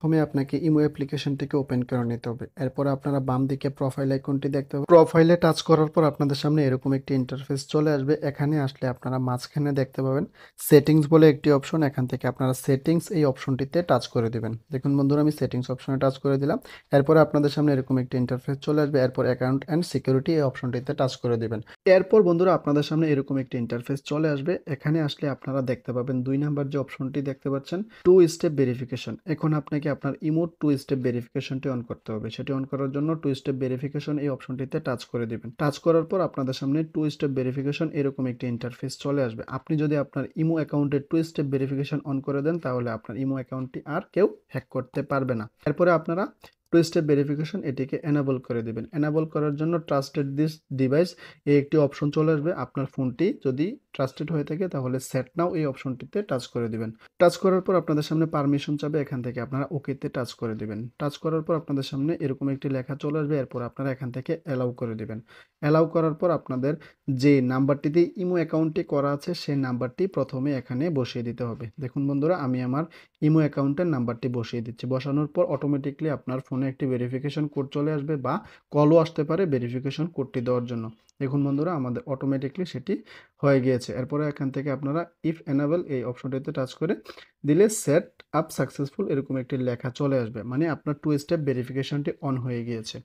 প্রথমে আপনাকে imo অ্যাপ্লিকেশনটিকে open করে নিতে হবে। এরপরে আপনারা বাম দিকে প্রোফাইল আইকনটি দেখতে পাবেন। প্রোফাইলে টাচ করার পর আপনাদের সামনে এরকম একটি ইন্টারফেস চলে আসবে। এখানে আসলে আপনারা মাঝখানে দেখতে পাবেন সেটিংস বলে একটি অপশন। এখান থেকে আপনারা সেটিংস এই অপশনটিতে টাচ করে দিবেন। দেখুন বন্ধুরা, আমি সেটিংস অপশনে টাচ করে দিলাম। এরপরে আপনাদের সামনে এরকম একটি ইন্টারফেস চলে আসবে। এরপর অ্যাকাউন্ট অ্যান্ড সিকিউরিটি এই অপশনটিতে টাচ করে দিবেন। এরপর বন্ধুরা আপনাদের সামনে এরকম একটি ইন্টারফেস চলে আসবে। এখানে আসলে আপনারা দেখতে পাবেন ২ নাম্বার যে অপশনটি দেখতে পাচ্ছেন, টু স্টেপ ভেরিফিকেশন। এখন আপনাকে আপনার ইমো টু স্টেপ ভেরিফিকেশনটি অন করতে হবে। সেটি অন করার জন্য টু স্টেপ ভেরিফিকেশন এই অপশনটিতে টাচ করে দিবেন। টাচ করার পর আপনাদের সামনে টু স্টেপ ভেরিফিকেশন এরকম একটি ইন্টারফেস চলে আসবে। আপনি যদি আপনার ইমো অ্যাকাউন্টে টু স্টেপ ভেরিফিকেশন অন করে দেন, তাহলে আপনার ইমো অ্যাকাউন্টটি আর কেউ হ্যাক করতে পারবে না। এরপরে আপনারা টু স্টেপ ভেরিফিকেশন এটিকে এনাবল করে দিবেন। এনাবল করার জন্য ট্রাস্টেড দিস ডিভাইস এই একটি অপশন চলে আসবে। আপনার ফোনটি যদি ট্রাস্টেড হয়ে থাকে তাহলে সেট নাও এই অপশনটিতে টাচ করে দিবেন। টাচ করার পর আপনাদের সামনে পারমিশন চাবে, এখান থেকে আপনারা ওকেতে টাচ করে দিবেন। টাচ করার পর আপনাদের সামনে এরকম একটি লেখা চলে আসবে। এরপর আপনারা এখান থেকে অ্যালাউ করে দিবেন। অ্যালাউ করার পর আপনাদের যে নাম্বারটিতে ইমো অ্যাকাউন্টটি করা আছে সেই নাম্বারটি প্রথমে এখানে বসিয়ে দিতে হবে। দেখুন বন্ধুরা, আমি আমার ইমো অ্যাকাউন্টের নাম্বারটি বসিয়ে দিচ্ছি। বসানোর পর অটোমেটিকলি আপনার ফোনে একটি ভেরিফিকেশন কোড চলে আসবে বা কলও আসতে পারে ভেরিফিকেশন কোডটি দেওয়ার জন্য। দেখুন বন্ধুরা, আমাদের অটোমেটিকলি সেটি হয়ে গিয়েছে। এরপরে এখান থেকে আপনারা ইফ এনাবল এই অপশনটিতে টাচ করে দিলে সেট আপ সাকসেসফুল এরকম একটি লেখা চলে আসবে। মানে আপনার টু স্টেপ ভেরিফিকেশনটি অন হয়ে গিয়েছে।